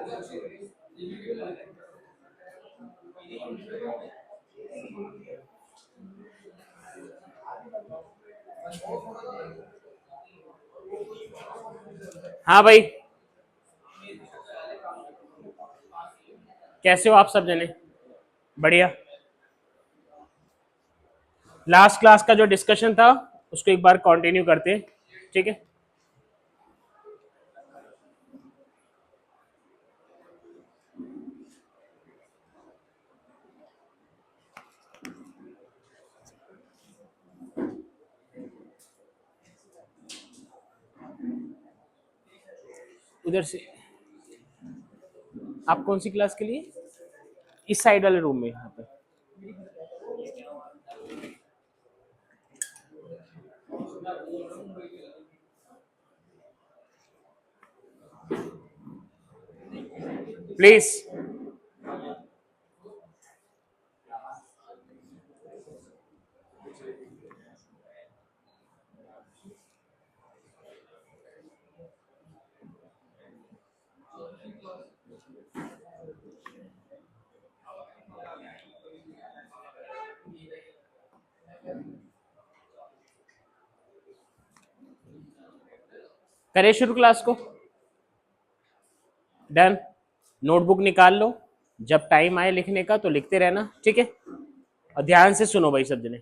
हाँ भाई, कैसे हो आप सब जने? बढ़िया। लास्ट क्लास का जो डिस्कशन था उसको एक बार कंटिन्यू करते हैं, ठीक है? उधर से आप कौन सी क्लास के लिए? इस साइड वाले रूम में, यहाँ पे। प्लीज। करें शुरू क्लास को? डन। नोटबुक निकाल लो, जब टाइम आए लिखने का तो लिखते रहना, ठीक है? और ध्यान से सुनो भाई सब जने।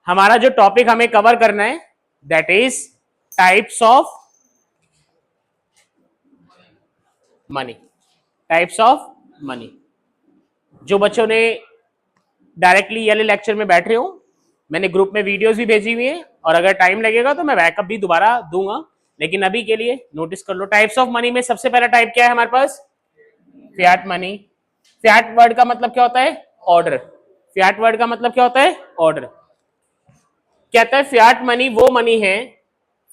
हमारा जो टॉपिक हमें कवर करना है that is types of money. Types of money. जो बच्चों ने डायरेक्टली ये लेक्चर में बैठ रहे हो, मैंने ग्रुप में वीडियोस भी भेजी हुई है और अगर टाइम लगेगा तो मैं बैकअप भी दोबारा दूंगा, लेकिन अभी के लिए नोटिस कर लो। टाइप्स ऑफ मनी में सबसे पहला टाइप क्या है हमारे पास? Fiat money. फियाट वर्ड का मतलब क्या होता है? ऑर्डर। फियाट वर्ड का मतलब क्या होता है? ऑर्डर। कहता है फियाट मनी वो मनी है,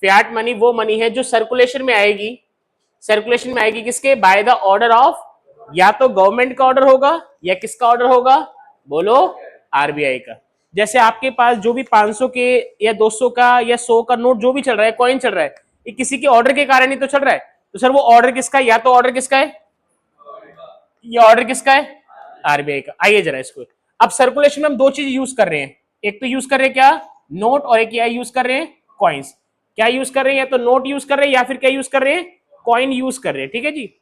फियाट मनी वो मनी है जो सर्कुलेशन में आएगी। सर्कुलेशन में आएगी किसके? बाय द ऑर्डर ऑफ, या तो गवर्नमेंट का ऑर्डर होगा या किसका ऑर्डर होगा? बोलो, आरबीआई का। जैसे आपके पास जो भी 500 के या 200 का या 100 का नोट जो भी चल रहा है, कॉइन चल रहा है, ये किसी के ऑर्डर के कारण ही तो चल रहा है। तो सर वो ऑर्डर किसका है? या तो ऑर्डर किसका है, ये ऑर्डर किसका है? आरबीआई का। आइए जरा इसको, अब सर्कुलेशन में हम दो चीज यूज कर रहे हैं। एक तो यूज कर रहे हैं क्या? नोट, और एक क्या यूज कर रहे हैं? कॉइन्स। क्या यूज कर रहे हैं? या तो नोट यूज कर रहे हैं या फिर क्या यूज कर रहे हैं? कॉइन यूज कर रहे हैं, ठीक है जी।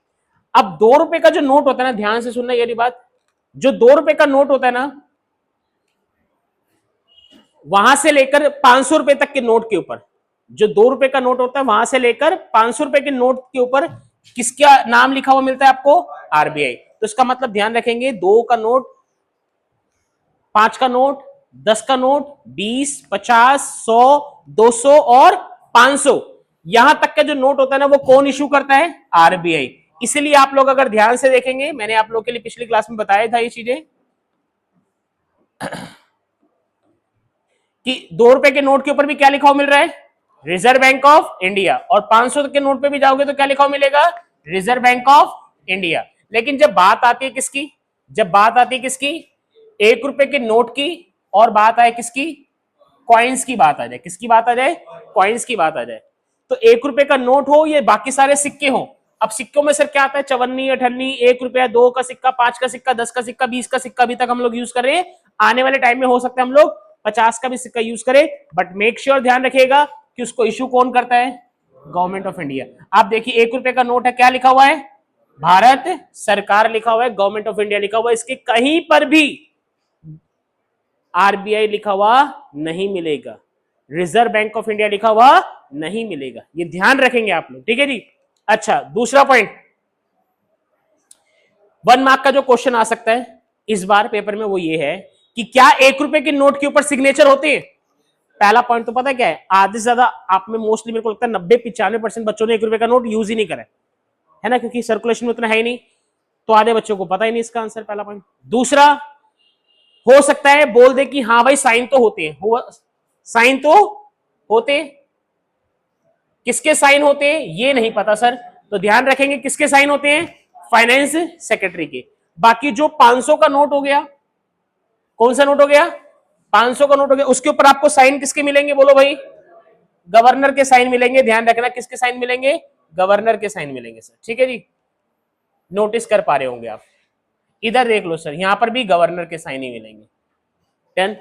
अब 2 रुपए का जो नोट होता है ना, ध्यान से सुनना ये बात, जो 2 रुपए का नोट होता है ना, वहां से लेकर 500 रुपए तक के नोट के ऊपर, जो 2 रुपए का नोट होता है वहां से लेकर 500 रुपए के नोट के ऊपर किसका नाम लिखा हुआ मिलता है आपको? आरबीआई। तो इसका मतलब ध्यान रखेंगे, 2 का नोट, 5 का नोट, 10 का नोट, 20, 50, 100, 200 और 500, यहां तक का जो नोट होता है ना, वो कौन इशू करता है? आरबीआई। इसलिए आप लोग अगर ध्यान से देखेंगे, मैंने आप लोग के लिए पिछली क्लास में बताया था ये चीजें कि 2 रुपए के नोट के ऊपर भी क्या लिखा हुआ मिल रहा है? Reserve bank of India. और 500 के नोट पे भी जाओगे तो क्या लिखा हुआ मिलेगा? Reserve bank of India. लेकिन जब बात आती है किसकी? जब बात आती है किसकी? 1 रुपए के नोट की, और बात आए किसकी? कॉइन्स की बात आ जाए। किसकी बात आ जाए? कॉइन्स की बात आ जाए। तो 1 रुपए का नोट हो, ये बाकी सारे सिक्के हो। अब सिक्कों में सर क्या आता है? चवन्नी, अठन्नी, 1 रुपया, 2 का सिक्का, 5 का सिक्का, 10 का सिक्का, 20 का सिक्का अभी तक हम लोग यूज कर रहे हैं। आने वाले टाइम में हो सकता है हम लोग 50 का भी सिक्का यूज करें, बट मेक श्योर ध्यान रखिएगा कि उसको इशू कौन करता है? Government of India. आप देखिए 1 रुपए का नोट है, क्या लिखा हुआ है? भारत सरकार लिखा हुआ है, गवर्नमेंट ऑफ इंडिया लिखा हुआ है। इसके कहीं पर भी आरबीआई लिखा हुआ नहीं मिलेगा, रिजर्व बैंक ऑफ इंडिया लिखा हुआ नहीं मिलेगा। ये ध्यान रखेंगे आप लोग, ठीक है जी। अच्छा, दूसरा पॉइंट, 1 मार्क का जो क्वेश्चन आ सकता है इस बार पेपर में, वो ये है कि क्या 1 रुपए के नोट के ऊपर सिग्नेचर होते हैं? पहला पॉइंट तो पता है क्या है? आधे से ज्यादा आप में मोस्टली मेरे को लगता है 90-95% बच्चों ने 1 रुपए का नोट यूज ही नहीं करा है ना, क्योंकि सर्कुलेशन में उतना है ही नहीं, तो आधे बच्चों को पता ही नहीं इसका आंसर। पहला पॉइंट। दूसरा, हो सकता है बोल दे कि हाँ भाई साइन तो होते हैं, साइन तो होते, किसके साइन होते हैं ये नहीं पता सर, तो ध्यान रखेंगे किसके साइन होते हैं? फाइनेंस सेक्रेटरी के। बाकी जो 500 का नोट हो गया, कौन सा नोट हो गया? 500 का नोट हो गया, उसके ऊपर आपको साइन किसके मिलेंगे? बोलो भाई, गवर्नर के साइन मिलेंगे। ध्यान रखना, किसके साइन मिलेंगे? गवर्नर के साइन मिलेंगे सर, ठीक है जी। नोटिस कर पा रहे होंगे आप। इधर देख लो सर, यहां पर भी गवर्नर के साइन ही मिलेंगे। डन।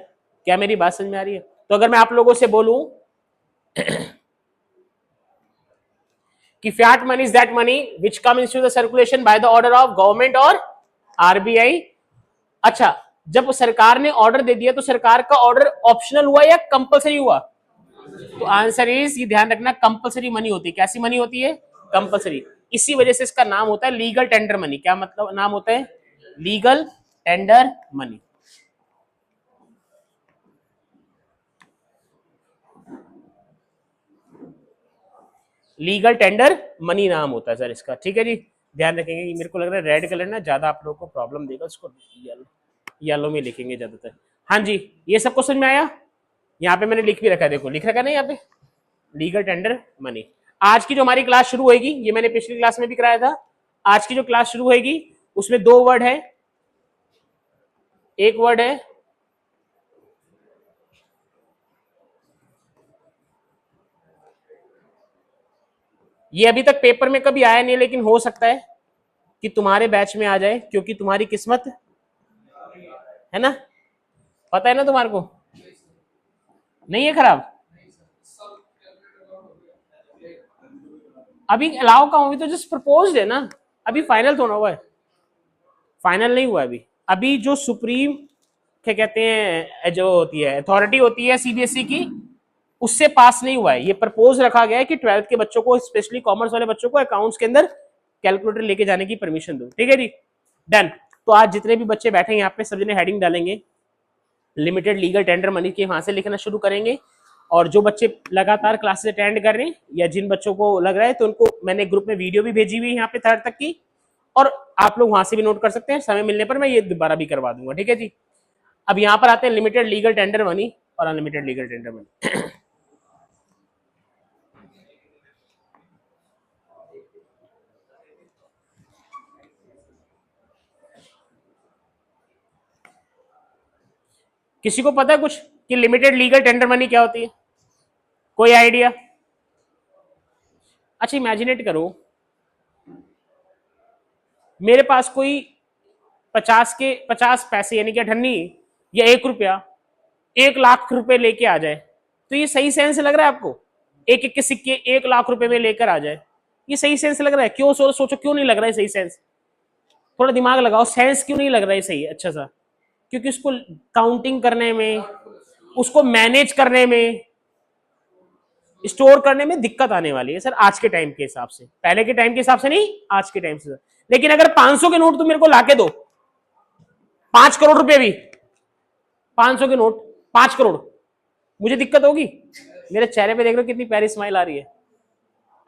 क्या मेरी बात समझ में आ रही है? तो अगर मैं आप लोगों से बोलूं कि fiat money is that money which comes into the circulation by the order of government और आरबीआई। अच्छा, जब सरकार ने ऑर्डर दे दिया तो सरकार का ऑर्डर ऑप्शनल हुआ या कंपलसरी हुआ? तो आंसर इज, ये ध्यान रखना, कंपलसरी मनी होती है। कैसी मनी होती है? कंपलसरी। इसी वजह से इसका नाम होता है लीगल टेंडर मनी। क्या मतलब नाम होता है? Legal tender money. Legal tender money नाम होता है सर इसका। ठीक है जी, ध्यान रखेंगे। मेरे को लग रहा है रेड कलर ना ज्यादा आप लोगों को प्रॉब्लम देगा, उसको येलो में लिखेंगे ज्यादातर। हाँ जी, ये सब समझ में आया? यहाँ पे मैंने लिख भी रखा है, देखो लिख रखा है ना यहाँ पे, लीगल टेंडर मनी। आज की जो हमारी क्लास शुरू होगी, ये मैंने पिछली क्लास में भी कराया था, आज की जो क्लास शुरू होगी उसमें दो वर्ड है। एक वर्ड है ये अभी तक पेपर में कभी आया नहीं, लेकिन हो सकता है कि तुम्हारे बैच में आ जाए, क्योंकि तुम्हारी किस्मत है ना, पता है ना तुम्हारे को, नहीं है खराब। अभी अलाउ का अभी तो जस्ट प्रपोज्ड है ना, अभी फाइनल तो ना हुआ है, फाइनल नहीं हुआ अभी। अभी जो सुप्रीम क्या कहते हैं, जो होती है अथॉरिटी होती है सीबीएसई की, उससे पास नहीं हुआ है। ये प्रपोज रखा गया है कि 12th के बच्चों को, स्पेशली कॉमर्स वाले बच्चों को, अकाउंट्स के अंदर कैलकुलेटर लेके जाने की परमिशन दो। ठीक है जी, डन। तो आज जितने भी बच्चे बैठे हैं यहाँ पे, सब जने हेडिंग डालेंगे लिमिटेड लीगल टेंडर मनी के, वहां से लिखना शुरू करेंगे। और जो बच्चे लगातार क्लासेस अटेंड कर रहे हैं, या जिन बच्चों को लग रहा है, तो उनको मैंने ग्रुप में वीडियो भी भेजी हुई है यहाँ पे 3rd तक की, और आप लोग वहां से भी नोट कर सकते हैं। समय मिलने पर मैं ये दोबारा भी करवा दूंगा। ठीक है जी, अब यहाँ पर आते हैं लिमिटेड लीगल टेंडर मनी और अनलिमिटेड लीगल टेंडर मनी। किसी को पता है कुछ कि लिमिटेड लीगल टेंडर मनी क्या होती है? कोई आइडिया? अच्छा, इमेजिनेट करो, मेरे पास कोई 50 पैसे यानी कि अठन्नी, या 1 रुपया 1 लाख रुपए लेके आ जाए, तो ये सही सेंस लग रहा है आपको? एक एक के सिक्के 1 लाख रुपए में लेकर आ जाए, ये सही सेंस लग रहा है? क्यों सोचो, क्यों नहीं लग रहा है सही सेंस? थोड़ा दिमाग लगाओ, सेंस क्यों नहीं लग रहा है सही अच्छा सा? क्योंकि उसको काउंटिंग करने में, उसको मैनेज करने में, स्टोर करने में दिक्कत आने वाली है सर, आज के टाइम के हिसाब से। पहले के टाइम के हिसाब से नहीं, आज के टाइम से सर। लेकिन अगर 500 के नोट तुम मेरे को लाके दो, 5 करोड़ रुपए भी, 500 के नोट 5 करोड़, मुझे दिक्कत होगी? मेरे चेहरे पे देख रहे हो कितनी प्यारी स्माइल आ रही है,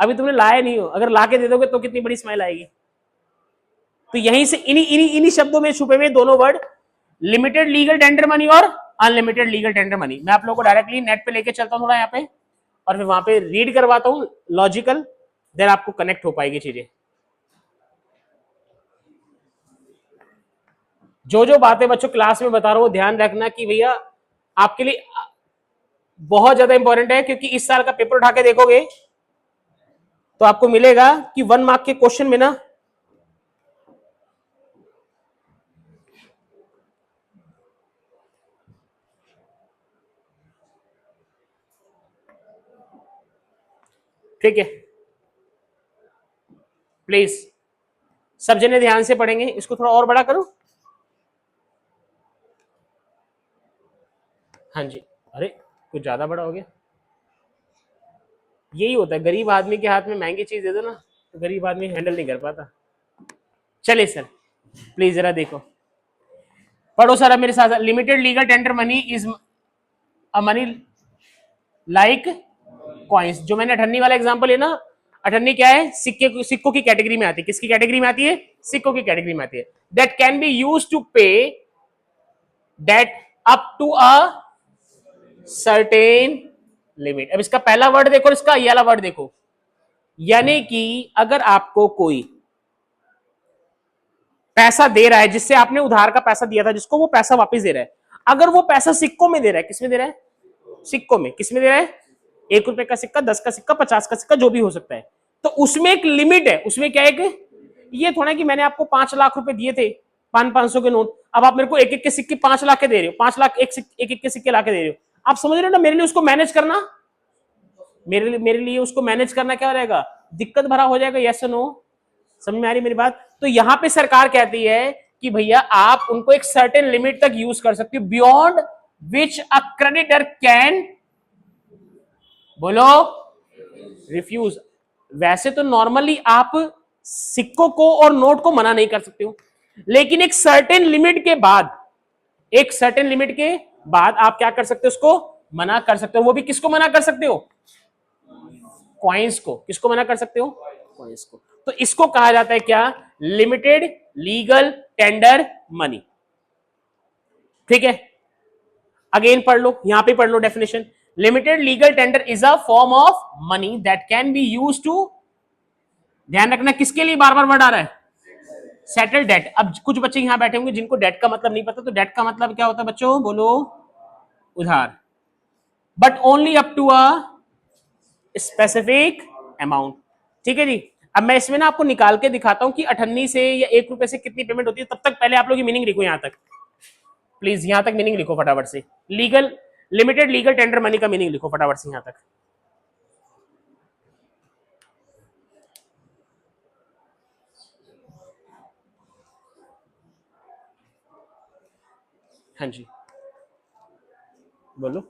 अभी तुमने लाया नहीं हो, अगर लाके दे दोगे तो कितनी बड़ी स्माइल आएगी। तो यहीं से इन्हीं इन्हीं इन्हीं शब्दों में छुपे हुए दोनों word, limited legal tender money और अनलिमिटेड लीगल टेंडर मनी। मैं आप लोगों को डायरेक्टली नेट पे लेके चलता हूँ थोड़ा यहाँ पे, और फिर वहां पे रीड करवाता हूँ लॉजिकल, देन आपको कनेक्ट हो पाएगी चीजें। जो जो बातें बच्चों क्लास में बता रहा हूँ, ध्यान रखना कि भैया आपके लिए बहुत ज्यादा इंपॉर्टेंट है, क्योंकि इस साल का पेपर उठा के देखोगे तो आपको मिलेगा कि 1 मार्क के क्वेश्चन में ना, ठीक है प्लीज सब जने ध्यान से पढ़ेंगे। इसको थोड़ा और बड़ा करो, हाँ जी, अरे कुछ ज्यादा बड़ा हो गया। यही होता है, गरीब आदमी के हाथ में महंगी चीज दे दो ना, तो गरीब आदमी हैंडल नहीं कर पाता। चलिए सर, प्लीज जरा देखो, पढ़ो सर अब मेरे साथ। Limited legal tender money is a money like coins. जो मैंने अठन्नी वाला एग्जांपल है ना, अठन्नी क्या है? सिक्कों की कैटेगरी में आती है। किसकी कैटेगरी में आती है? सिक्कों की कैटेगरी में आती है। That can be use to pay debt up to a certain limit. अब इसका पहला वर्ड देखो, इसका ये वाला वर्ड देखो, यानी कि अगर आपको कोई पैसा दे रहा है, जिससे आपने उधार का पैसा दिया था, जिसको वो पैसा वापस दे रहा है, अगर वो पैसा सिक्कों में दे रहा है, किसमें दे रहा है? सिक्कों में। किसमें दे रहा है? 1 रुपए का सिक्का, 10 का सिक्का, 50 का सिक्का, जो भी हो सकता है, तो उसमें एक लिमिट है। उसमें क्या है? एक ये थोड़ा कि मैंने आपको 5 लाख रुपए दिए थे 500 के नोट, अब आप मेरे को एक एक के सिक्के 5 लाख के दे रहे हो, 5 लाख एक के सिक्के ला के दे रहे हो, आप समझ रहे हो ना, मेरे लिए उसको मैनेज करना, मेरे लिए उसको मैनेज करना क्या रहेगा, दिक्कत भरा हो जाएगा। यस नो, समझ में आ रही मेरी बात। तो यहां पे सरकार कहती है कि भैया आप उनको एक सर्टेन लिमिट तक यूज कर सकते हो, beyond which a creditor can, बोलो, रिफ्यूज। वैसे तो नॉर्मली आप सिक्कों को और नोट को मना नहीं कर सकते हो, लेकिन एक सर्टेन लिमिट के बाद, एक सर्टेन लिमिट के बाद आप क्या कर सकते हो, उसको मना कर सकते हो। वो भी किसको मना कर सकते हो, कॉइन्स को। किसको मना कर सकते हो, कॉइन्स को। तो इसको कहा जाता है क्या, लिमिटेड लीगल टेंडर मनी। ठीक है, अगेन पढ़ लो, यहां पे पढ़ लो definition. Limited legal tender is a form of money that can be use to, ध्यान रखना किसके लिए बार बार वर्ड आ रहा है, सेटल डेट। अब कुछ बच्चे यहां बैठे होंगे जिनको डेट का मतलब नहीं पता, तो डेट का मतलब क्या होता है बच्चों, बोलो, उधार, but only up to a specific amount. ठीक है जी। अब मैं इसमें ना आपको निकाल के दिखाता हूं कि 98 से या 1 रुपए से कितनी पेमेंट होती है। तब तक पहले आप लोग मीनिंग लिखो, यहां तक प्लीज, यहां तक मीनिंग लिखो फटाफट से। Legal, limited legal tender money का मीनिंग लिखो फटाफट से यहां तक। हाँ जी बोलो।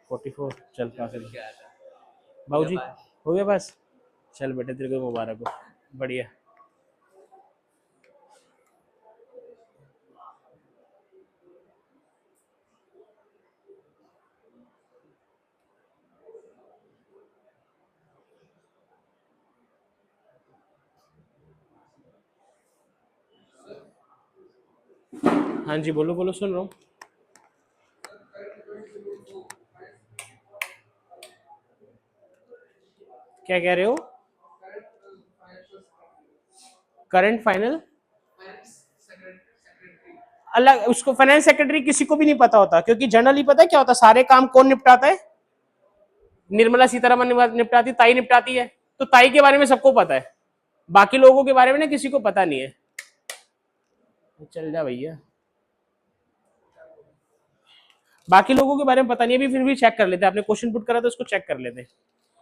44 चल पास भाऊ जी, हो गया बस, चल बेटे तेरे को मुबारक हो, बढ़िया। हाँ जी बोलो बोलो, सुन रहा हूँ। क्या कह रहे हो, करंट फाइनल, अलग उसको फाइनेंस सेक्रेटरी किसी को भी नहीं पता होता, क्योंकि जनरली पता है क्या होता है, सारे काम कौन निपटाता है, निर्मला सीतारमन निपटाती, ताई निपटाती है। तो ताई के बारे में सबको पता है, बाकी लोगों के बारे में ना किसी को पता नहीं है। चल जा भैया, बाकी लोगों के बारे में पता नहीं है, अभी फिर भी चेक कर लेते हैं, आपने क्वेश्चन पुट करा तो उसको चेक कर लेते हैं।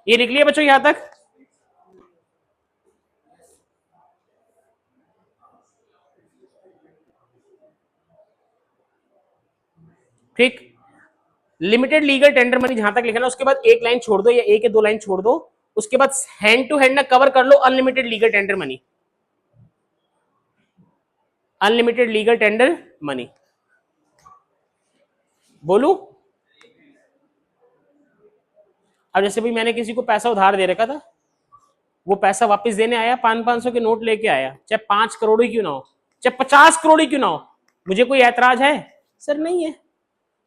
ये लिख लिया बच्चों यहां तक, ठीक। लिमिटेड लीगल टेंडर मनी जहां तक लिखा ना, उसके बाद एक लाइन छोड़ दो या एक या दो लाइन छोड़ दो, उसके बाद हैंड टू हैंड ना कवर कर लो unlimited legal tender money, unlimited legal tender money, बोलू। अब जैसे भाई मैंने किसी को पैसा उधार दे रखा था, वो पैसा वापस देने आया, 500 के नोट लेके आया, चाहे 5 करोड़ ही क्यों ना हो, चाहे 50 करोड़ ही क्यों ना हो, मुझे कोई ऐतराज है, सर नहीं है,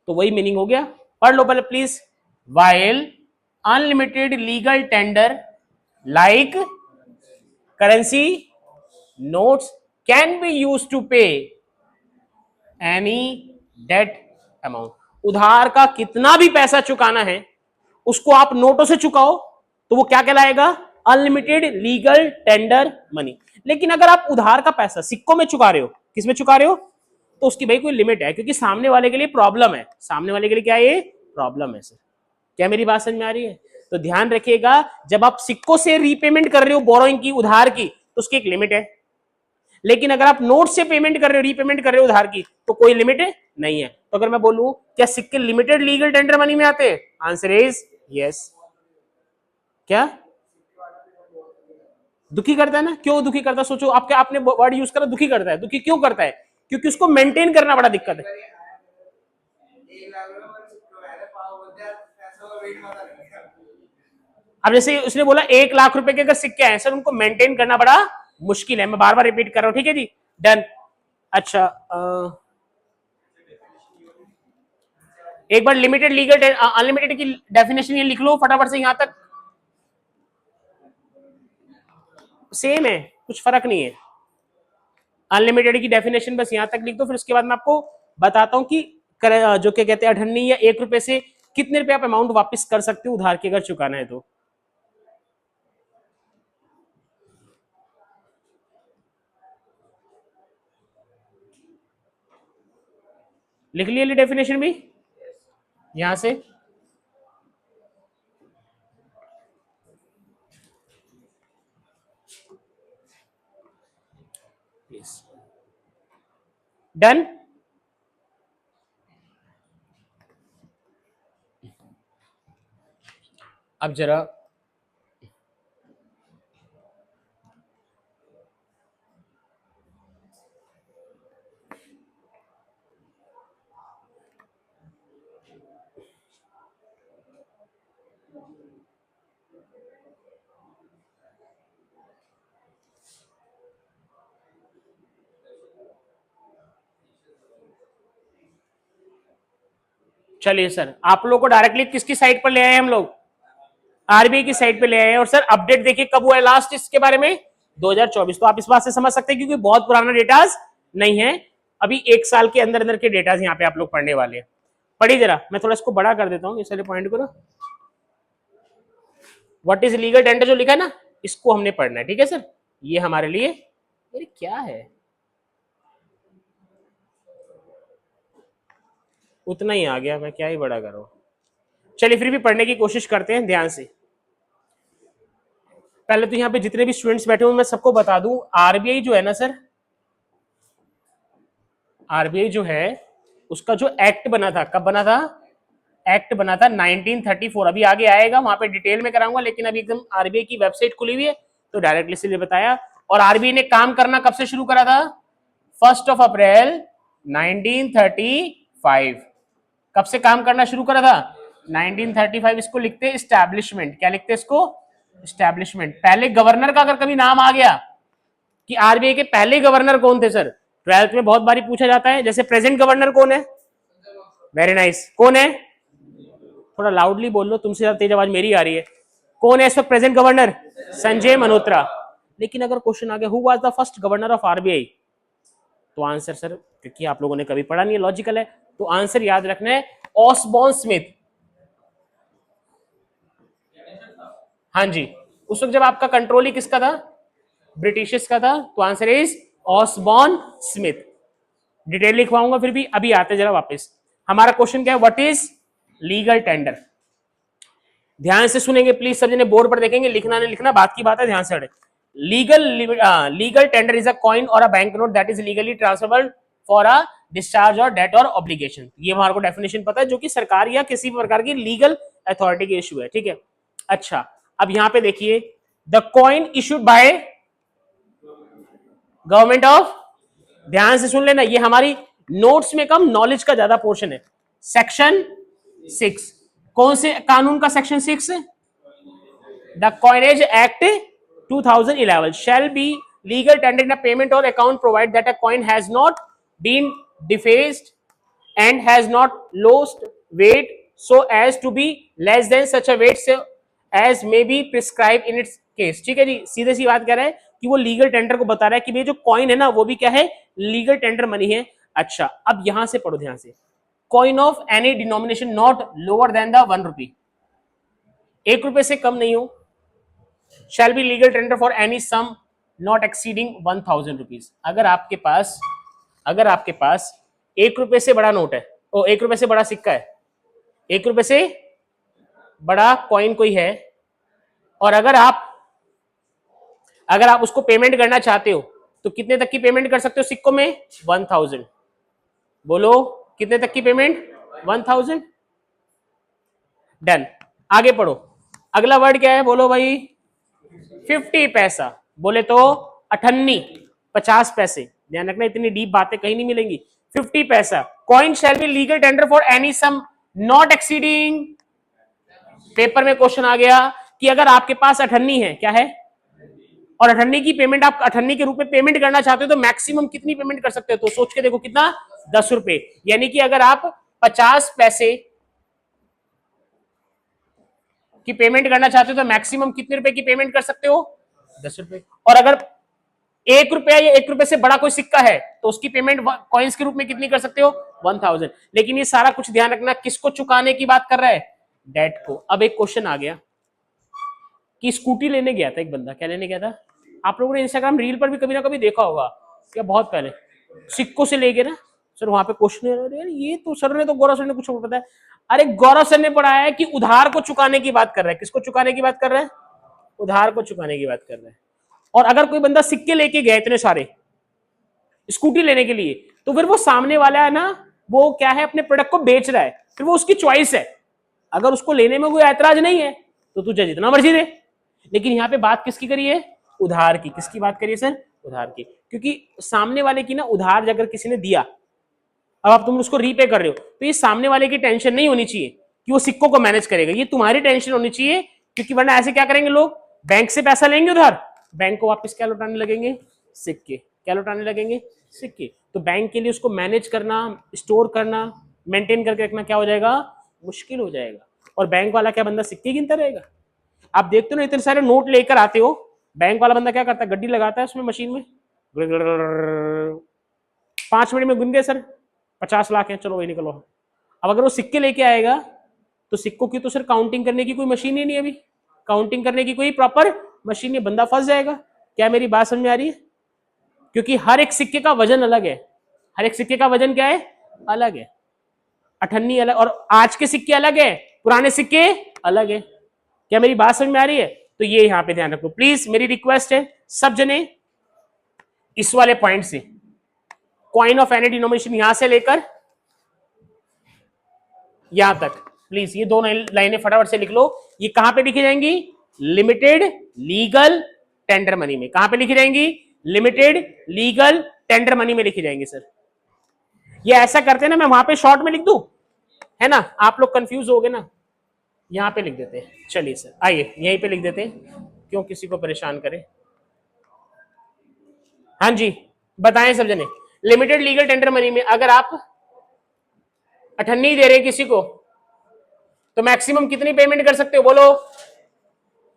तो वही मीनिंग हो गया। पढ़ लो पहले please. While unlimited legal tender like currency notes can be use to pay any debt amount, उधार का कितना भी पैसा चुकाना है उसको आप नोटों से चुकाओ तो वो क्या कहलाएगा, अनलिमिटेड लीगल टेंडर मनी। लेकिन अगर आप उधार का पैसा सिक्कों में चुका रहे हो, किस में चुका रहे हो, तो उसकी भाई कोई लिमिट है, क्योंकि सामने वाले के लिए प्रॉब्लम है, सामने वाले के लिए क्या है, ये प्रॉब्लम है। सर क्या मेरी बात समझ में आ रही है। तो ध्यान रखिएगा, जब आप सिक्कों से रीपेमेंट कर रहे हो बोरोइंग की, उधार की, तो उसकी एक लिमिट है, लेकिन अगर आप नोट से पेमेंट कर रहे हो, रीपेमेंट कर रहे हो उधार की, तो कोई लिमिट नहीं है। तो अगर मैं बोलूं क्या सिक्के लिमिटेड लीगल टेंडर मनी में आते हैं, आंसर इज यस। क्या दुखी करता है ना, क्यों दुखी करता है, सोचो, आपके आपने वर्ड यूज करा, दुखी करता है, दुखी क्यों करता है, क्योंकि उसको मेंटेन करना बड़ा दिक्कत है। अब जैसे उसने बोला 1 लाख रुपए के अगर सिक्के हैं सर, उनको मेंटेन करना बड़ा मुश्किल है, मैं बार बार रिपीट कर रहा हूं, ठीक है जी, डन। अच्छा एक बार लिमिटेड लीगल अनलिमिटेड की डेफिनेशन ये लिख लो फटाफट से, यहां तक सेम है, कुछ फर्क नहीं है। अनलिमिटेड की डेफिनेशन बस यहां तक लिख दो, फिर उसके बाद मैं आपको बताता हूं कि जो क्या कहते हैं 98 या 1 रुपए से कितने रुपए आप अमाउंट वापस कर सकते हो उधार के, अगर चुकाना है तो। लिख लिया डेफिनेशन भी यहां से। डन। अब जरा चलिए सर, आप लोगों को डायरेक्टली किसकी साइट पर ले आए हम लोग? आरबीआई की साइट पे ले आए हैं। और सर अपडेट देखिए कब हुआ है लास्ट इसके बारे में, 2024। तो आप इस बात से समझ सकते हैं क्योंकि बहुत पुराना डेटाज नहीं है, अभी एक साल के अंदर अंदर के डेटाज यहाँ पे आप लोग पढ़ने वाले हैं। पढ़िए जरा, मैं थोड़ा इसको बड़ा कर देता हूँ इस वाले पॉइंट को ना। व्हाट इज लीगल टेंडर जो लिखा है ना, इसको हमने पढ़ना है, ठीक है सर। ये हमारे लिए, अरे क्या है, उतना ही आ गया, मैं क्या ही बड़ा करूं। चलिए फिर भी पढ़ने की कोशिश करते हैं ध्यान से। पहले तो यहाँ पे जितने भी स्टूडेंट्स बैठे हुए मैं सबको बता दूं, आरबीआई जो है ना सर, आरबीआई जो है उसका जो एक्ट बना था, कब बना था? एक्ट बना था 1934। अभी आगे आएगा, वहां पे डिटेल में कराऊंगा, लेकिन अभी एकदम आरबीआई की वेबसाइट खुली हुई है तो डायरेक्टली इसलिए बताया। और आरबीआई ने काम करना कब से शुरू करा था? 1 अप्रैल 1935। कब से काम करना शुरू करा था? 1935। इसको लिखते हैं स्टैब्लिशमेंट। क्या लिखते हैं इसको? स्टैब्लिशमेंट। पहले गवर्नर का अगर कभी नाम आ गया कि आरबीआई के पहले गवर्नर कौन थे सर, ट्वेल्थ में बहुत बारी पूछा जाता है। जैसे प्रेजेंट गवर्नर कौन है? Very nice. कौन है? थोड़ा लाउडली बोल लो, तुमसे ज्यादा तेज आवाज मेरी आ रही है। कौन है इस वक्त प्रेजेंट गवर्नर? संजय मल्होत्रा। लेकिन अगर क्वेश्चन आ गया who was the first governor of RBI, तो आंसर सर, क्योंकि आप लोगों ने कभी पढ़ा नहीं है, लॉजिकल है, तो आंसर याद रखना है ऑसबॉर्न स्मिथ। हाँ जी, उस वक्त जब आपका कंट्रोल ही किसका था? ब्रिटिश का था, तो answer is Osborne Smith. Detail लिखवाऊंगा फिर भी, अभी आते जरा वापस। हमारा क्वेश्चन क्या है? What is legal tender? ध्यान से सुनेंगे प्लीज, सब जने बोर्ड पर देखेंगे, लिखना नहीं लिखना बात की बात है, ध्यान से पढ़े। Legal tender is a coin or a bank note that is legally transferable for a discharge or debt or obligation. ये हमारे को डेफिनेशन पता है, जो कि सरकार या किसी भी प्रकार की लीगल अथॉरिटी के इशू है, ठीक है। अच्छा, अब यहां पे देखिए, the coin issued by government of, ध्यान से सुन लेना, ये हमारी नोट्स में कम नॉलेज का ज्यादा पोर्शन है। सेक्शन 6, कौन से कानून का section 6? The coinage act 2011 shall be legal tender in a payment or account provided that a coin has not been defaced and has not lost weight so as to be less than such a weight as may be prescribed in its case। ठीक है जी, सीधे सी बात कर रहा है कि वो legal tender को बता रहा है कि भाई जो कॉइन है ना वो भी क्या है? लीगल टेंडर मनी है। अच्छा, अब यहां से पढ़ो ध्यान से, coin of any denomination not lower than the 1 rupee, 1 रुपए से कम नहीं हो, shall be legal tender for any sum not exceeding 1000 rupees. अगर आपके पास 1 रुपए से बड़ा नोट है, ओ 1 रुपए से बड़ा सिक्का है, 1 रुपए से बड़ा कॉइन कोई है, और अगर आप उसको पेमेंट करना चाहते हो तो कितने तक की पेमेंट कर सकते हो सिक्कों में? 1000। बोलो कितने तक की पेमेंट? 1000। डन। आगे पढ़ो, अगला वर्ड क्या है बोलो भाई? 50 पैसा। बोले तो अठन्नी, 50 पैसे। ध्यान रखना, इतनी डीप बातें कहीं नहीं मिलेंगी। 50 पैसा। Coin shall be legal tender for any sum not exceeding, paper में क्वेश्चन आ गया कि अगर आपके पास अठन्नी है, क्या है, और अठन्नी की पेमेंट आप अठन्नी के रूप में पेमेंट करना चाहते हो तो मैक्सिमम कितनी पेमेंट कर सकते हो? तो सोच के देखो कितना, 10 रुपए। यानी कि अगर आप 50 पैसे की पेमेंट करना चाहते हो तो मैक्सिमम कितने रुपए की पेमेंट कर सकते हो? 10 रुपए। और अगर 1 रुपया या 1 रुपए से बड़ा कोई सिक्का है तो उसकी पेमेंट कॉइन्स के रूप में कितनी कर सकते हो? 1000। लेकिन ये सारा कुछ ध्यान रखना किसको चुकाने की बात कर रहा है? डेट को। अब एक क्वेश्चन आ गया कि स्कूटी लेने गया था एक बंदा, क्या लेने गया था? आप लोगों ने इंस्टाग्राम रील पर भी कभी ना कभी देखा होगा, या बहुत पहले, सिक्कों से ले गए ना, सर वहां पे क्वेश्चन यार ये तो सर ने तो गौरव सर ने कुछ पता है। अरे गौरव सर ने पढ़ाया है कि उधार को चुकाने की बात कर रहा है। किसको चुकाने की बात कर रहा है? उधार को चुकाने की बात कर रहा है। और अगर कोई बंदा सिक्के लेके गया इतने सारे स्कूटी लेने के लिए, तो फिर वो सामने वाला है ना, वो क्या है, अपने प्रोडक्ट को बेच रहा है, फिर वो उसकी चॉइस है। अगर उसको लेने में कोई ऐतराज नहीं है तो तुझे जितना मर्जी दे। लेकिन यहाँ पे बात किसकी करी है? उधार की। किसकी बात करिए सर? उधार की। क्योंकि सामने वाले की ना उधार अगर किसी ने दिया, अब आप तुम उसको रीपे कर रहे हो, तो ये सामने वाले की टेंशन नहीं होनी चाहिए कि वो सिक्कों को मैनेज करेगा, ये तुम्हारी टेंशन होनी चाहिए। क्योंकि वरना ऐसे क्या करेंगे लोग, बैंक से पैसा लेंगे उधार, बैंक को वापस क्या लौटाने लगेंगे? सिक्के। क्या लौटाने लगेंगे? सिक्के। तो बैंक के लिए उसको मैनेज करना, स्टोर करना, मेंटेन करके रखना क्या हो जाएगा? मुश्किल हो जाएगा। और बैंक वाला क्या बंदा सिक्के गिनता रहेगा? आप देखते हो ना, इतने सारे नोट लेकर आते हो, बैंक वाला बंदा क्या करता है? गड्डी लगाता है उसमें मशीन में, 5 मिनट में गिन गए सर 50 लाख है, चलो वही निकलो। अब अगर वो सिक्के लेके आएगा तो सिक्कों की तो सर काउंटिंग करने की कोई मशीन ही नहीं है, अभी काउंटिंग करने की कोई प्रॉपर मशीन नहीं, बंदा फंस जाएगा। क्या मेरी बात समझ में आ रही है? क्योंकि हर एक सिक्के का वजन अलग है। हर एक सिक्के का वजन क्या है? अलग है। अठन्नी अलग, और आज के सिक्के अलग है, पुराने सिक्के अलग है। क्या मेरी बात समझ में आ रही है? तो ये यहां पे ध्यान रखो प्लीज, मेरी रिक्वेस्ट है सब जने इस वाले पॉइंट से, कॉइन ऑफ एनी डिनोमिनेशन यहां से लेकर यहां तक, प्लीज ये दो लाइनें फटाफट से लिख लो। ये कहां पे लिखी जाएंगी? लिमिटेड लीगल टेंडर मनी में। कहां पे लिखी जाएंगी? लिमिटेड लीगल टेंडर मनी में लिखी जाएंगी सर। ये ऐसा करते हैं ना, मैं वहां पे शॉर्ट में लिख दूं, है ना, आप लोग कंफ्यूज हो गए ना, यहां पे लिख देते हैं। चलिए सर आइए यहीं पे लिख देते हैं, क्यों किसी को परेशान करें। हाँ जी बताएं सब जने, लिमिटेड लीगल टेंडर मनी में अगर आप अठन्नी दे रहे किसी को, तो मैक्सिमम कितनी पेमेंट कर सकते हो? बोलो।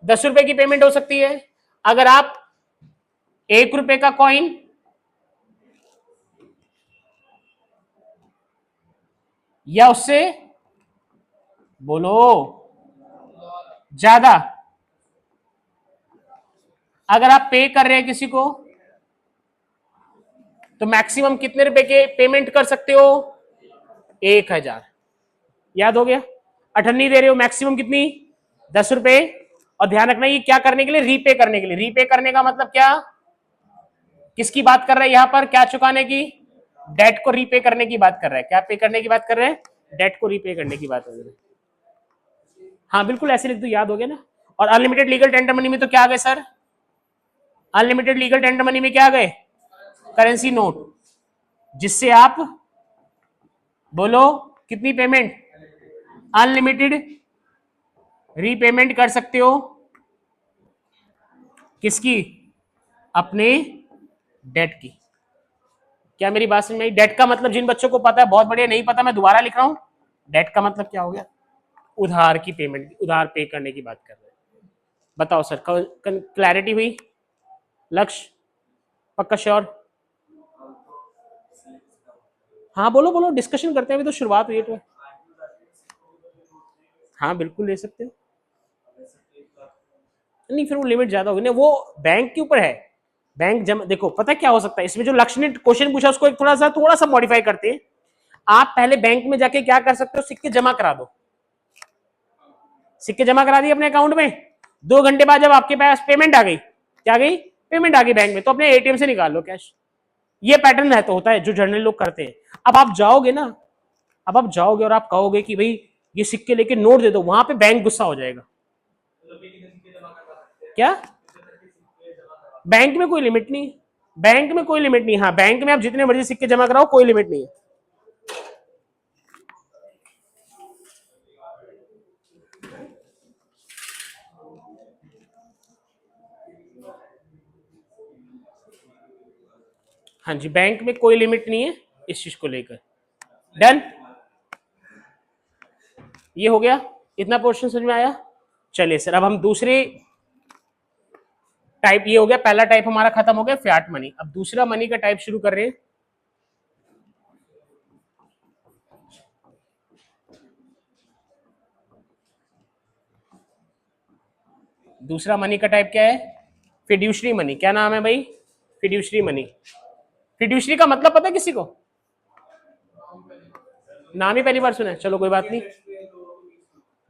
10 रुपए की पेमेंट हो सकती है। अगर आप 1 रुपए का कॉइन या उससे, बोलो, ज्यादा अगर आप पे कर रहे हैं किसी को, तो मैक्सिमम कितने रुपए के पेमेंट कर सकते हो? 1000। याद हो गया? अठन्नी दे रहे हो, मैक्सिमम कितनी? 10 रुपए। और ध्यान रखना ये क्या करने के लिए? रीपे करने के लिए। रीपे करने का मतलब क्या? किसकी बात कर रहा है यहां पर? क्या चुकाने की? डेट को रीपे करने की बात कर रहा है। क्या पे करने की बात कर रहे हैं? डेट को रीपे करने की बात कर रहे हैं। हाँ बिल्कुल ऐसे लिख दो, याद हो गया ना। और अनलिमिटेड लीगल टेंडर मनी में तो क्या आ गए sir? Unlimited legal tender money में क्या आ गए? करेंसी नोट, जिससे आप, बोलो, कितनी पेमेंट? अनलिमिटेड रीपेमेंट कर सकते हो। किसकी? अपने डेट की। क्या मेरी बात समझ में आई? डेट का मतलब जिन बच्चों को पता है बहुत बढ़िया, नहीं पता मैं दोबारा लिख रहा हूं। डेट का मतलब क्या हो गया? उधार की पेमेंट, उधार पे करने की बात कर रहे हैं। बताओ सर, क्लैरिटी हुई? लक्ष्य पक्का श्योर? हाँ बोलो बोलो, डिस्कशन करते हैं, अभी तो शुरुआत हुई है तो। हाँ बिल्कुल ले सकते हो। नहीं फिर वो लिमिट ज्यादा होगी ना, वो बैंक के ऊपर है। बैंक जमा, देखो पता क्या हो सकता है इसमें, जो लक्ष्य ने क्वेश्चन पूछा उसको एक थोड़ा सा मॉडिफाई करते हैं। आप पहले बैंक में जाके क्या कर सकते हो? सिक्के जमा करा दो। सिक्के जमा करा दिए अपने अकाउंट में, 2 घंटे बाद जब आपके पास पेमेंट आ गई, क्या गई? पेमेंट आ गई बैंक में, तो अपने एटीएम से निकाल लो कैश। ये पैटर्न है तो होता है जो जर्नल लोग करते हैं। अब आप जाओगे ना, अब आप जाओगे और आप कहोगे कि भाई ये सिक्के लेके नोट दे दो, वहां पे बैंक गुस्सा हो जाएगा। क्या? बैंक में कोई लिमिट नहीं, बैंक में कोई लिमिट नहीं। हाँ बैंक में आप जितने मर्जी सिक्के जमा कराओ, कोई लिमिट नहीं है। हाँ जी बैंक में कोई लिमिट नहीं है इस चीज को लेकर। डन? ये हो गया, इतना पोर्शन समझ में आया? चलिए सर अब हम दूसरे टाइप, ये हो गया पहला टाइप हमारा खत्म हो गया, फियाट मनी। अब दूसरा मनी का टाइप शुरू कर रहे हैं। दूसरा मनी का टाइप क्या है? Fiduciary money. क्या नाम है भाई? Fiduciary money. फिड्यूशरी का मतलब पता है किसी को? नाम ही पहली बार सुना है, चलो कोई बात नहीं।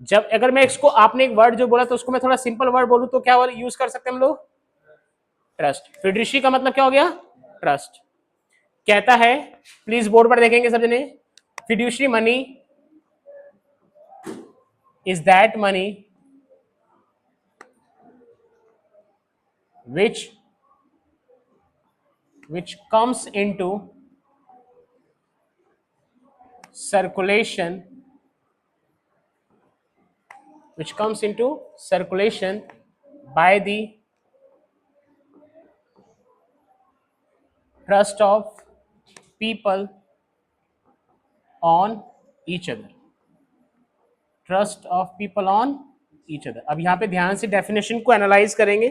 जब अगर मैं इसको, आपने एक वर्ड जो बोला तो उसको मैं थोड़ा सिंपल वर्ड बोलूं तो क्या वर्ड यूज कर सकते हैं हम लोग? ट्रस्ट। फिड्यूशियरी का मतलब क्या हो गया? ट्रस्ट। कहता है, प्लीज बोर्ड पर देखेंगे सब जने, fiduciary money is that money which comes into circulation by the trust of people on each other। Trust of people on each other. अब यहां पे ध्यान से डेफिनेशन को एनालाइज करेंगे।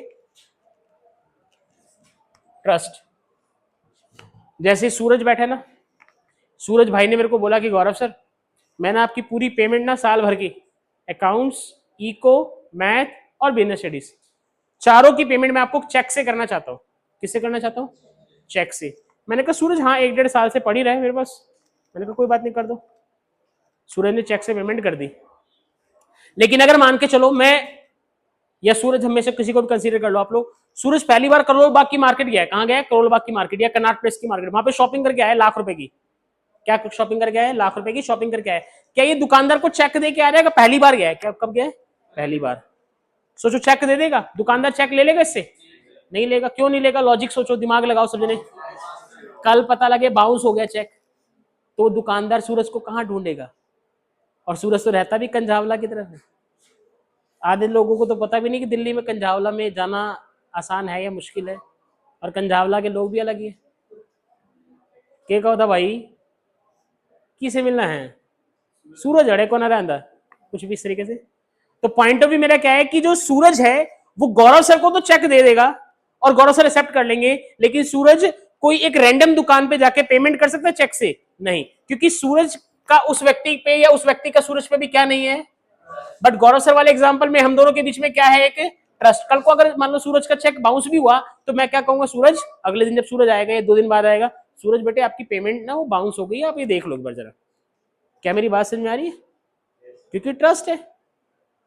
ट्रस्ट, जैसे सूरज बैठा है ना, सूरज भाई ने मेरे को बोला कि गौरव सर, मैंने आपकी पूरी पेमेंट ना साल भर की, अकाउंट्स, इको, मैथ और बिजनेस स्टडीज, चारों की पेमेंट मैं आपको चेक से करना चाहता हूँ। किससे करना चाहता हूँ? चेक से। मैंने कहा सूरज हाँ 1-1.5 साल से पड़ी रहे मेरे पास। मैंने कहा कोई बात नहीं, कर दो। सूरज ने चेक से पेमेंट कर दी। लेकिन अगर मान के चलो मैं या सूरज, हमेशा किसी को भी कंसीडर कर लो आप लोग, सूरज पहली बार करोल बाग की मार्केट गया है। कहाँ गया है? करोल बाग की मार्केट या कनाट प्लेस की मार्केट। वहां पे शॉपिंग करके आया लाख रुपए की। क्या शॉपिंग करके आया? लाख रुपए की शॉपिंग करके आया। क्या ये दुकानदार को चेक दे के आ जाएगा? पहली बार गया है क्या? कब गया है? पहली बार। सोचो चेक दे देगा दुकानदार? चेक ले लेगा इससे? नहीं लेगा। क्यों नहीं लेगा? लॉजिक सोचो, दिमाग लगाओ सब जने। कल पता लगे बाउंस हो गया चेक, तो दुकानदार सूरज को कहां ढूंढेगा? और सूरज तो रहता भी कंझावला की तरफ है। आधे लोगों को तो पता भी नहीं कि दिल्ली में कंझावला में जाना आसान है या मुश्किल है, और कंझावला के लोग भी अलग ही है। क्या कहो था भाई, किसे मिलना है? सूरज अड़े को ना रहता कुछ भी इस तरीके से। तो पॉइंट ऑफ व्यू मेरा क्या है कि जो सूरज है वो गौरव सर को तो चेक दे देगा और गौरव सर एक्सेप्ट कर लेंगे, लेकिन सूरज कोई एक रैंडम दुकान पे जाके पेमेंट कर सकता है चेक से? नहीं, क्योंकि सूरज का उस व्यक्ति पे या उस व्यक्ति का सूरज पे भी क्या नहीं है। बट गौरव सर वाले एग्जांपल में हम दोनों के बीच में क्या है? एक ट्रस्ट। कल को अगर मान लो सूरज का चेक बाउंस भी हुआ तो मैं क्या कहूंगा? सूरज, अगले दिन जब सूरज आएगा या 2 दिन बाद आएगा, सूरज बेटे आपकी पेमेंट ना वो बाउंस हो गई है, आप ये देख लो एक बार जरा। क्या मेरी बात समझ में आ रही है? क्योंकि ट्रस्ट है।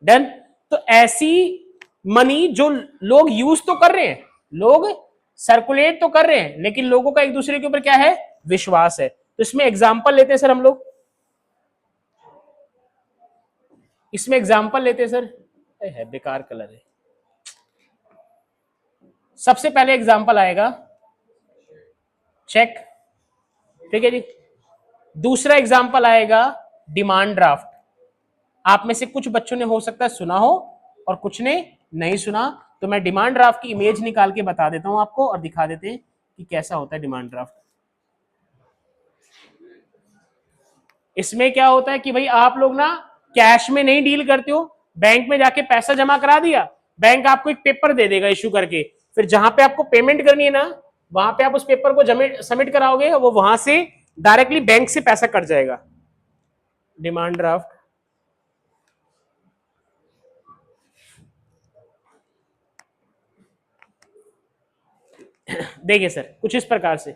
डन। तो ऐसी मनी जो लोग यूज तो कर रहे हैं, लोग सर्कुलेट तो कर रहे हैं, लेकिन लोगों का एक दूसरे के ऊपर क्या है? विश्वास है। तो इसमें एग्जांपल लेते हैं सर हम लोग, इसमें एग्जांपल लेते हैं सर। है बेकार कलर है। सबसे पहले एग्जांपल आएगा चेक, ठीक है जी। दूसरा एग्जांपल आएगा डिमांड ड्राफ्ट। आप में से कुछ बच्चों ने हो सकता है सुना हो और कुछ ने नहीं सुना, तो मैं डिमांड ड्राफ्ट की इमेज निकाल के बता देता हूं आपको और दिखा देते हैं कि कैसा होता है डिमांड ड्राफ्ट। इसमें क्या होता है कि भाई आप लोग ना कैश में नहीं डील करते हो, बैंक में जाके पैसा जमा करा दिया, बैंक आपको एक पेपर दे देगा इश्यू करके, फिर जहां पे आपको पेमेंट करनी है ना, वहां पे आप उस पेपर को सबमिट कराओगे, वो वहां से डायरेक्टली बैंक से पैसा कट जाएगा। डिमांड ड्राफ्ट देखिए सर कुछ इस प्रकार से,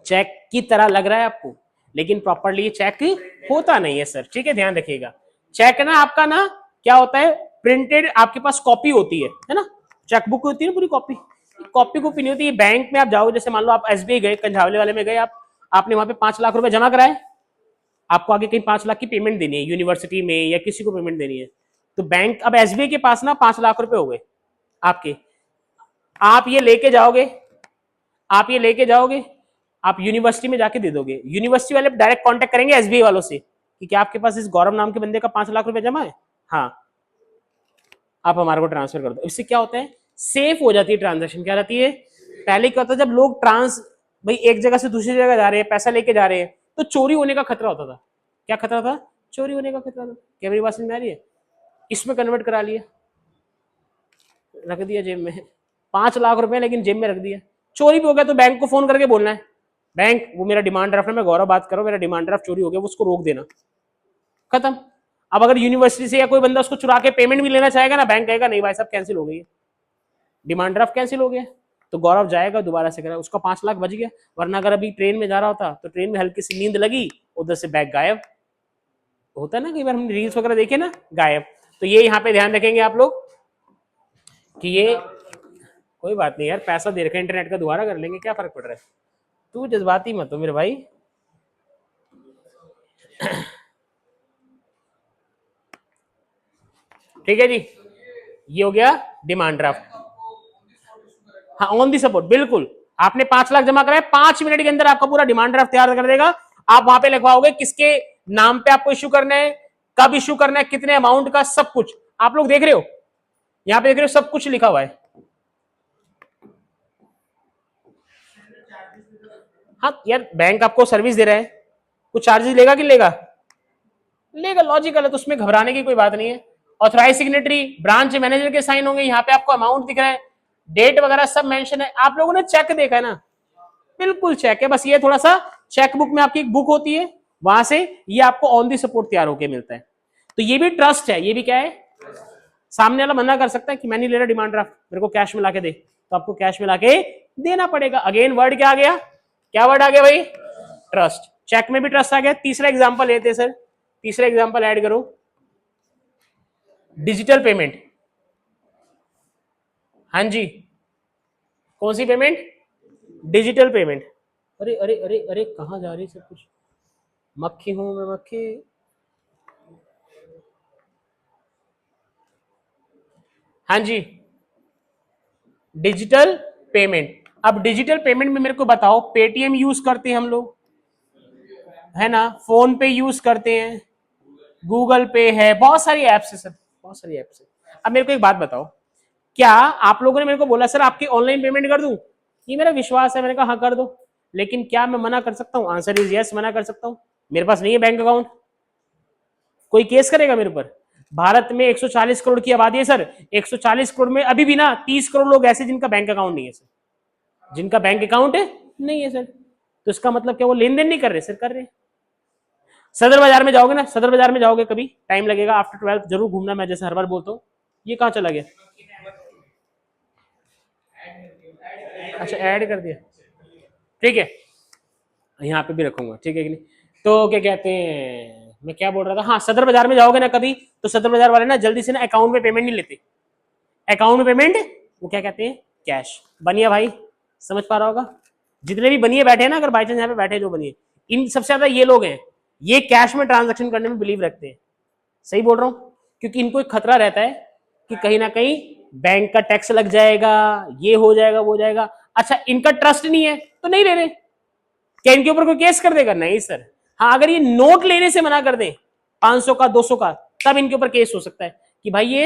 चेक की तरह लग रहा है आपको, लेकिन प्रॉपरली चेक होता नहीं है सर, ठीक है, ध्यान रखिएगा। चेक ना आपका ना क्या होता है? प्रिंटेड आपके पास कॉपी होती है ना, चेकबुक होती है ना पूरी कॉपी, कॉपी नहीं होती है। बैंक में आप जाओ, जैसे मान लो आप एसबीआई गए, कंझावले वाले में गए, आपने वहां पे 5 लाख रुपए जमा कराए, आपको आगे कहीं 5 लाख की पेमेंट देनी है यूनिवर्सिटी में या किसी को पेमेंट देनी है, तो बैंक, अब एसबीआई के पास ना 5 लाख रुपए हो गए आपके, आप ये लेके जाओगे, आप यूनिवर्सिटी में जाके दे दोगे, यूनिवर्सिटी वाले डायरेक्ट कांटेक्ट करेंगे एसबीआई वालों से कि क्या आपके पास इस गौरव नाम के बंदे का 5 लाख रुपए जमा है? हाँ, आप हमारे को ट्रांसफर कर दो। इससे क्या होता है? सेफ हो जाती है ट्रांजेक्शन। क्या रहती है? पहले क्या होता है, जब लोग भाई एक जगह से दूसरी जगह जा रहे हैं, पैसा लेके जा रहे हैं, तो चोरी होने का खतरा होता था। क्या खतरा था? चोरी होने का खतरा था। क्या मेरी बात समझ में आ रही है? इसमें कन्वर्ट करा लिया, रख दिया जेब में, 5 लाख रुपए लेकिन जेब में रख दिया, चोरी भी हो गया तो बैंक को फोन करके बोलना है, बैंक वो मेरा डिमांड ड्राफ्ट है, मैं गौरव बात करो, मेरा डिमांड ड्राफ्ट चोरी हो गया, उसको रोक देना, खत्म। अब अगर यूनिवर्सिटी से या कोई बंदा उसको चुरा के पेमेंट भी लेना चाहेगा ना, बैंक कहेगा नहीं भाई साहब कैंसिल हो गई है, डिमांड ड्राफ्ट कैंसिल हो गया, तो गौरव जाएगा दोबारा से करेगा, उसका 5 लाख बच गया। वरना अगर अभी ट्रेन में जा रहा होता तो ट्रेन में हल्की सी नींद लगी, उधर से बैग गायब। होता है ना कई बार, हम रील्स वगैरह देखे ना, गायब। तो ये यहाँ पे ध्यान रखेंगे आप लोग कि ये कोई बात नहीं यार, पैसा दे रखा है इंटरनेट का, दोबारा कर लेंगे, क्या फर्क पड़ रहा है। तू जज्बाती मत हो मेरे भाई। ठीक है जी, ये हो गया डिमांड ड्राफ्ट। हाँ, ऑन दी सपोर्ट, बिल्कुल। आपने 5 लाख जमा कराया, 5 मिनट के अंदर आपका पूरा डिमांड ड्राफ्ट तैयार कर देगा। आप वहां पे लिखवाओगे किसके नाम पे आपको इश्यू करना है, कब इश्यू करना है, कितने अमाउंट का, सब कुछ। आप लोग देख रहे हो, यहाँ पे देख रहे हो, सब कुछ लिखा हुआ है। हाँ यार, बैंक आपको सर्विस दे रहा है, कुछ चार्जेस लेगा कि लेगा, लेगा, लॉजिकल है, तो उसमें घबराने की कोई बात नहीं है। ऑथराइज सिग्नेटरी ब्रांच मैनेजर के साइन होंगे, यहाँ पे आपको अमाउंट दिख रहा है, डेट वगैरह सब मेंशन है। आप लोगों ने चेक देखा है ना, बिल्कुल चेक है। बस ये थोड़ा सा चेक बुक में आपकी एक बुक होती है, वहां से ये आपको ऑन दी सपोर्ट तैयार होकर मिलता है। तो ये भी ट्रस्ट है, ये भी क्या है, सामने वाला मना कर सकता है कि मैं नहीं ले रहा डिमांड ड्राफ्ट, मेरे को कैश में लाके दे, तो आपको कैश में लाके देना पड़ेगा। अगेन वर्ड क्या आ गया, क्या वर्ड आ गया भाई, ट्रस्ट। चेक में भी ट्रस्ट आ गया। तीसरा एग्जांपल लेते हैं सर, तीसरा एग्जांपल ऐड करो, डिजिटल पेमेंट। हाँ जी, कौन सी पेमेंट, डिजिटल पेमेंट। अरे अरे अरे अरे, कहाँ जा रही सब कुछ, मक्खी हूं मैं, मक्खी। हाँ जी, डिजिटल पेमेंट। अब डिजिटल पेमेंट में मेरे को बताओ, पेटीएम यूज करते हैं हम लोग, है ना, फोन पे यूज करते हैं, गूगल पे है, बहुत सारी एप्स है सर, बहुत सारी एप्स है। अब मेरे को एक बात बताओ, क्या आप लोगों ने मेरे को बोला सर आपकी ऑनलाइन पेमेंट कर दूं, ये मेरा विश्वास है, मैंने कहा हाँ कर दो, लेकिन क्या मैं मना कर सकता हूं, आंसर इज यस, मना कर सकता हूं। मेरे पास नहीं है बैंक अकाउंट, कोई केस करेगा मेरे ऊपर। भारत में 140 करोड़ की आबादी है सर, 140 करोड़ में अभी भी ना 30 करोड़ लोग ऐसे जिनका बैंक अकाउंट नहीं है सर, जिनका बैंक अकाउंट नहीं है सर। तो इसका मतलब क्या वो लेन देन नहीं कर रहे सर, कर रहे। सदर बाजार में जाओगे ना, सदर बाजार में जाओगे, कभी टाइम लगेगा, आफ्टर 12 जरूर घूमना, मैं जैसे हर बार बोलता हूँ। ये कहाँ चला गया, अच्छा ऐड कर दिया, ठीक है, यहाँ पे भी रखूंगा, ठीक है कि नहीं। तो क्या कहते हैं, मैं क्या बोल रहा था, हाँ, सदर बाजार में जाओगे ना कभी, तो सदर बाजार वाले ना जल्दी से ना अकाउंट में पेमेंट नहीं लेते, अकाउंट में पेमेंट वो क्या कहते हैं, कैश। बनिया भाई समझ पा रहा होगा, जितने भी बनिए बैठे हैं ना, अगर बाई चांस यहाँ पे बैठे जो बनिए, इन सबसे ज्यादा ये लोग हैं, ये कैश में ट्रांजेक्शन करने में बिलीव रखते हैं। सही बोल रहा हूँ, क्योंकि इनको एक खतरा रहता है कि कहीं ना कहीं बैंक का टैक्स लग जाएगा, ये हो जाएगा, वो हो जाएगा। अच्छा, इनका ट्रस्ट नहीं है तो नहीं ले रहे, क्या इनके ऊपर कोई केस कर देगा, नहीं सर। हाँ, अगर ये नोट लेने से मना कर दे 500 का 200 का, तब इनके ऊपर केस हो सकता है कि भाई ये